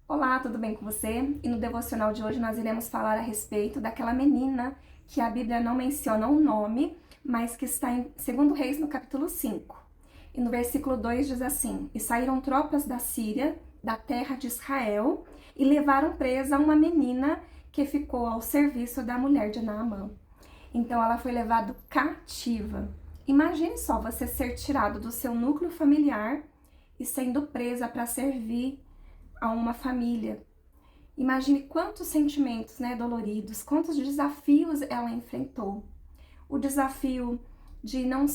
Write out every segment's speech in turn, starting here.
Olá, tudo bem com você? E no devocional de hoje nós iremos falar a respeito daquela menina que a Bíblia não menciona o nome, mas que está em 2 Reis, no capítulo 5. E no versículo 2 diz assim: E saíram tropas da Síria, da terra de Israel, e levaram presa uma menina que ficou ao serviço da mulher de Naamã. Então ela foi levada cativa. Imagine só você ser tirado do seu núcleo familiar e sendo presa para servir a uma família. Imagine quantos sentimentos, doloridos, quantos desafios ela enfrentou. O desafio de não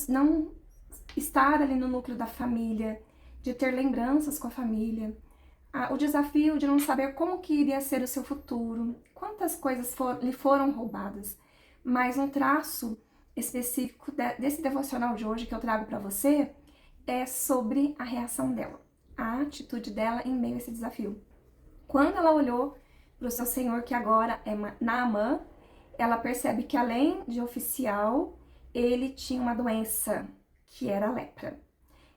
estar ali no núcleo da família, de ter lembranças com a família. O desafio de não saber como que iria ser o seu futuro. Quantas coisas lhe foram roubadas. Mas um traço específico desse devocional de hoje que eu trago para você é sobre a reação dela, a atitude dela em meio a esse desafio. Quando ela olhou para o seu senhor, que agora é Naamã, ela percebe que além de oficial, ele tinha uma doença, que era a lepra.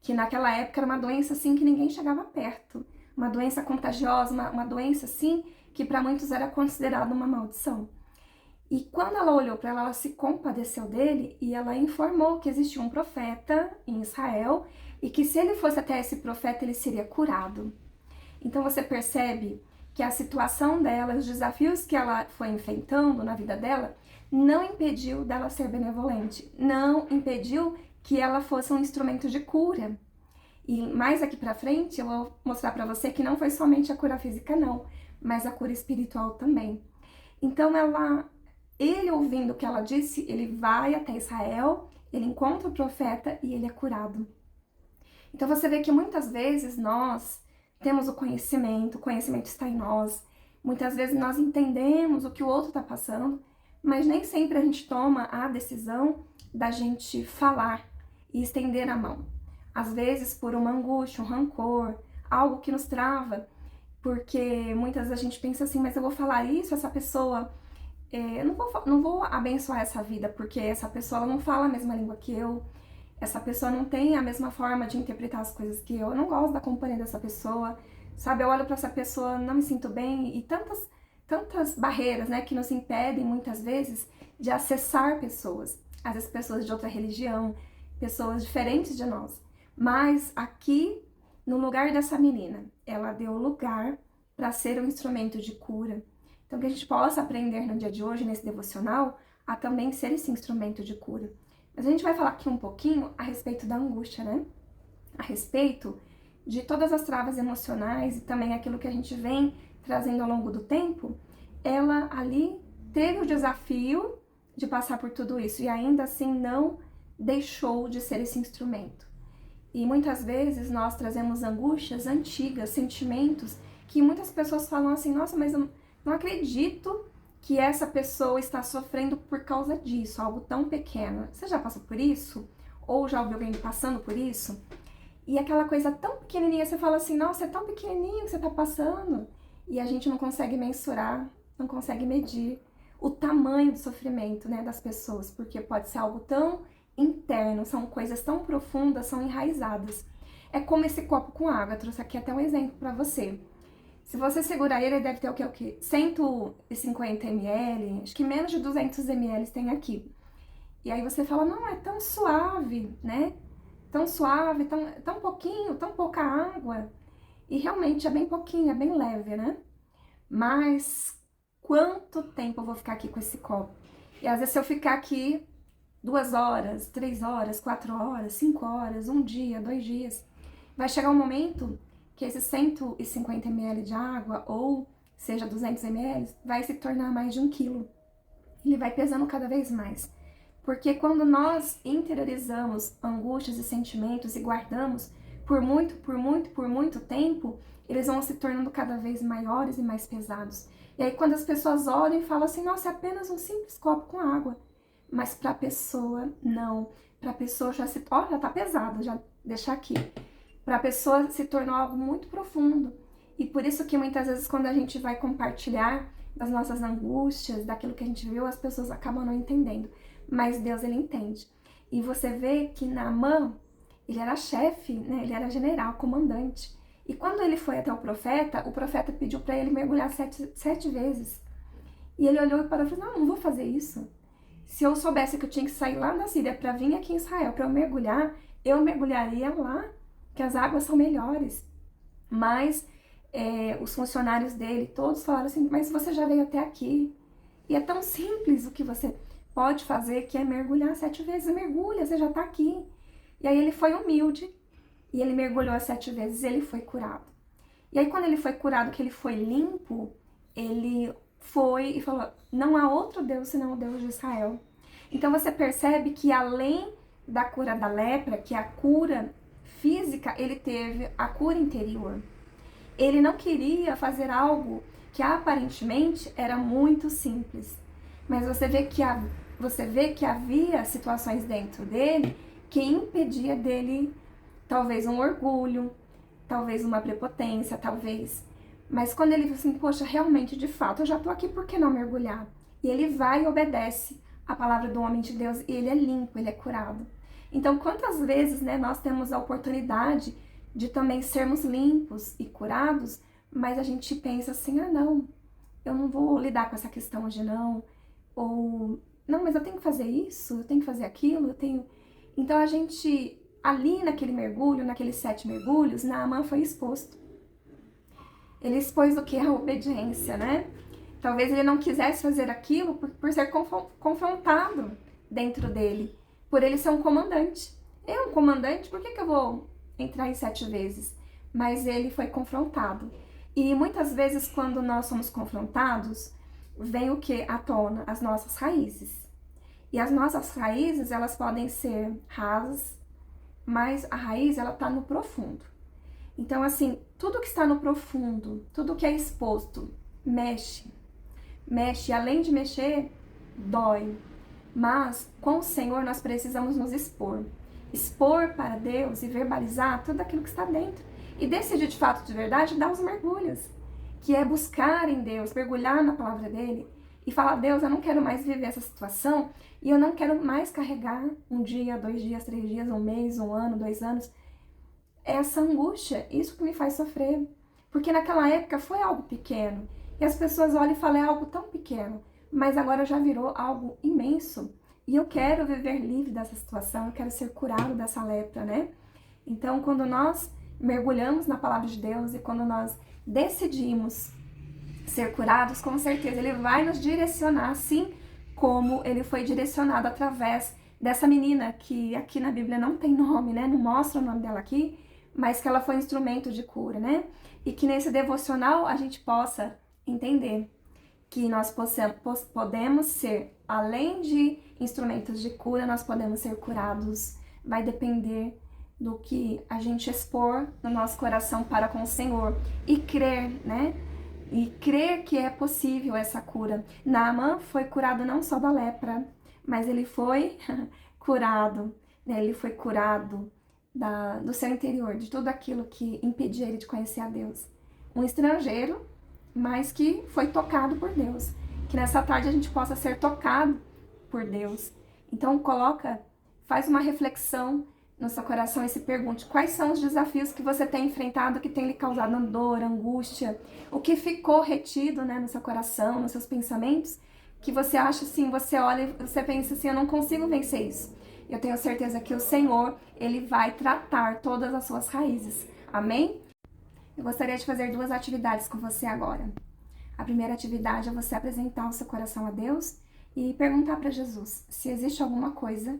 Que naquela época era uma doença assim que ninguém chegava perto. Uma doença contagiosa, uma doença assim que para muitos era considerada uma maldição. E quando ela olhou para ela se compadeceu dele e ela informou que existia um profeta em Israel e que se ele fosse até esse profeta ele seria curado. Então você percebe que a situação dela, os desafios que ela foi enfrentando na vida dela, não impediu dela ser benevolente, não impediu que ela fosse um instrumento de cura. E mais aqui pra frente eu vou mostrar pra você que não foi somente a cura física não, mas a cura espiritual também. Então ele ouvindo o que ela disse, ele vai até Israel, ele encontra o profeta e ele é curado. Então você vê que muitas vezes nós temos o conhecimento está em nós. Muitas vezes nós entendemos o que o outro está passando, mas nem sempre a gente toma a decisão da gente falar e estender a mão. Às vezes por uma angústia, um rancor, algo que nos trava, porque muitas vezes a gente pensa assim, mas eu vou falar isso, essa pessoa, eu não vou abençoar essa vida, porque essa pessoa ela não fala a mesma língua que eu, essa pessoa não tem a mesma forma de interpretar as coisas que eu não gosto da companhia dessa pessoa, sabe? Eu olho para essa pessoa, não me sinto bem, e tantas barreiras, que nos impedem muitas vezes de acessar pessoas, às vezes pessoas de outra religião, pessoas diferentes de nós. Mas aqui, no lugar dessa menina, ela deu lugar para ser um instrumento de cura. Então que a gente possa aprender no dia de hoje, nesse devocional, a também ser esse instrumento de cura. Mas a gente vai falar aqui um pouquinho a respeito da angústia, né? A respeito de todas as travas emocionais e também aquilo que a gente vem trazendo ao longo do tempo. Ela ali teve o desafio de passar por tudo isso e ainda assim não deixou de ser esse instrumento. E muitas vezes nós trazemos angústias antigas, sentimentos que muitas pessoas falam assim, nossa, mas eu não acredito que essa pessoa está sofrendo por causa disso, algo tão pequeno. Você já passou por isso? Ou já ouviu alguém passando por isso? E aquela coisa tão pequenininha, você fala assim, nossa, é tão pequenininho que você está passando. E a gente não consegue mensurar, não consegue medir o tamanho do sofrimento, das pessoas, porque pode ser algo tão interno, são coisas tão profundas, são enraizadas. É como esse copo com água, eu trouxe aqui até um exemplo para você. Se você segurar ele deve ter o quê? 150 ml, acho que menos de 200 ml tem aqui. E aí você fala, não, é tão suave, né? Tão suave, tão pouquinho, tão pouca água. E realmente é bem pouquinho, é bem leve, né? Mas quanto tempo eu vou ficar aqui com esse copo? E às vezes se eu ficar aqui 2 horas, 3 horas, 4 horas, 5 horas, um dia, 2 dias, vai chegar um momento que esses 150 ml de água, ou seja, 200 ml, vai se tornar mais de 1 quilo. Ele vai pesando cada vez mais. Porque quando nós interiorizamos angústias e sentimentos e guardamos por muito tempo, eles vão se tornando cada vez maiores e mais pesados. E aí quando as pessoas olham e falam assim, nossa, é apenas um simples copo com água. Mas para a pessoa, não. Para a pessoa já tá pesado, já deixar aqui. Para a pessoa se tornou algo muito profundo. E por isso que muitas vezes quando a gente vai compartilhar das nossas angústias, daquilo que a gente viu, as pessoas acabam não entendendo. Mas Deus, ele entende. E você vê que Naamã, ele era chefe, né? Ele era general, comandante. E quando ele foi até o profeta pediu para ele mergulhar sete vezes. E ele olhou e parou e falou, não vou fazer isso. Se eu soubesse que eu tinha que sair lá da Síria para vir aqui em Israel para eu mergulharia lá, que as águas são melhores. Mas os funcionários dele, todos falaram assim, mas você já veio até aqui. E é tão simples o que você pode fazer, que é mergulhar 7 vezes. Mergulha, você já tá aqui. E aí ele foi humilde, e ele mergulhou 7 vezes e ele foi curado. E aí quando ele foi curado, que ele foi limpo, ele foi e falou, não há outro Deus senão o Deus de Israel. Então você percebe que além da cura da lepra, que é a cura física, ele teve a cura interior. Ele não queria fazer algo que aparentemente era muito simples, mas você vê que havia situações dentro dele que impedia dele, talvez um orgulho, talvez uma prepotência, talvez. Mas quando ele falou assim, poxa, realmente, de fato, eu já tô aqui, por que não mergulhar? E ele vai e obedece a palavra do homem de Deus, e ele é limpo, ele é curado. Então, quantas vezes, né, nós temos a oportunidade de também sermos limpos e curados, mas a gente pensa assim, não, eu não vou lidar com essa questão hoje não, ou, não, mas eu tenho que fazer isso, eu tenho que fazer aquilo, eu tenho... Então, a gente, ali naquele mergulho, naqueles 7 mergulhos, Naamã foi exposto. Ele expôs o que? A obediência, né? Talvez ele não quisesse fazer aquilo por ser confrontado dentro dele, por ele ser um comandante. É um comandante, por que eu vou entrar em 7 vezes? Mas ele foi confrontado. E muitas vezes, quando nós somos confrontados, vem o que à tona? As nossas raízes. E as nossas raízes, elas podem ser rasas, mas a raiz, ela tá no profundo. Então, assim, tudo que está no profundo, tudo que é exposto, mexe. Mexe, além de mexer, dói. Mas, com o Senhor, nós precisamos nos expor. Expor para Deus e verbalizar tudo aquilo que está dentro. E decidir de fato, de verdade, dar os mergulhos. Que é buscar em Deus, mergulhar na palavra dele e falar, Deus, eu não quero mais viver essa situação e eu não quero mais carregar 1 dia, 2 dias, 3 dias, 1 mês, 1 ano, 2 anos. Essa angústia, isso que me faz sofrer. Porque naquela época foi algo pequeno. E as pessoas olham e falam, é algo tão pequeno. Mas agora já virou algo imenso. E eu quero viver livre dessa situação, eu quero ser curado dessa lepra, né? Então, quando nós mergulhamos na palavra de Deus e quando nós decidimos ser curados, com certeza Ele vai nos direcionar, assim como Ele foi direcionado através dessa menina, que aqui na Bíblia não tem nome, né? Não mostra o nome dela aqui, mas que ela foi instrumento de cura, né? E que nesse devocional a gente possa entender que nós podemos ser, além de instrumentos de cura, nós podemos ser curados. Vai depender do que a gente expor no nosso coração para com o Senhor e crer, né? E crer que é possível essa cura. Naamã foi curado não só da lepra, mas ele foi curado, né? Ele foi curado do seu interior, de tudo aquilo que impedia ele de conhecer a Deus. Um estrangeiro, mas que foi tocado por Deus. Que nessa tarde a gente possa ser tocado por Deus. Então faz uma reflexão no seu coração e se pergunte quais são os desafios que você tem enfrentado, que tem lhe causado dor, angústia, o que ficou retido, né, no seu coração, nos seus pensamentos, que você acha assim, você olha e você pensa assim, eu não consigo vencer isso. Eu tenho certeza que o Senhor, Ele vai tratar todas as suas raízes. Amém? Eu gostaria de fazer 2 atividades com você agora. A primeira atividade é você apresentar o seu coração a Deus e perguntar para Jesus se existe alguma coisa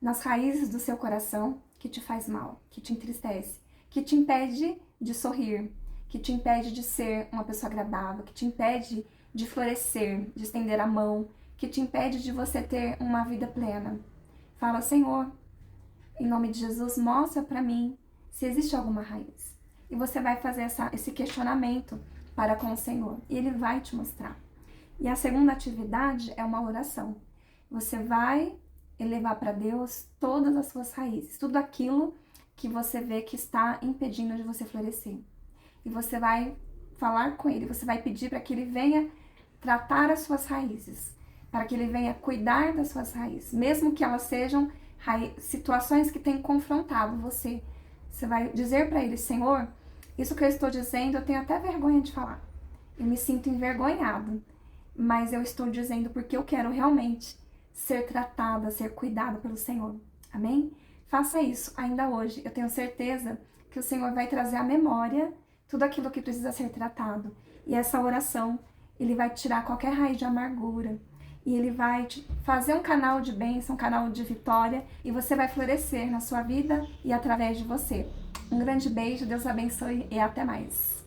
nas raízes do seu coração que te faz mal, que te entristece, que te impede de sorrir, que te impede de ser uma pessoa agradável, que te impede de florescer, de estender a mão, que te impede de você ter uma vida plena. Fala, Senhor, em nome de Jesus, mostra para mim se existe alguma raiz. E você vai fazer esse questionamento para com o Senhor. E Ele vai te mostrar. E a segunda atividade é uma oração. Você vai elevar para Deus todas as suas raízes. Tudo aquilo que você vê que está impedindo de você florescer. E você vai falar com Ele. Você vai pedir para que Ele venha tratar as suas raízes. Para que Ele venha cuidar das suas raízes. Mesmo que elas sejam situações que têm confrontado você. Você vai dizer para Ele, Senhor, Isso que eu estou dizendo, eu tenho até vergonha de falar. Eu me sinto envergonhado, mas eu estou dizendo porque eu quero realmente ser tratada, ser cuidada pelo Senhor. Amém? Faça isso ainda hoje. Eu tenho certeza que o Senhor vai trazer à memória tudo aquilo que precisa ser tratado. E essa oração, Ele vai tirar qualquer raiz de amargura. E Ele vai te fazer um canal de bênção, um canal de vitória. E você vai florescer na sua vida e através de você. Um grande beijo, Deus abençoe e até mais.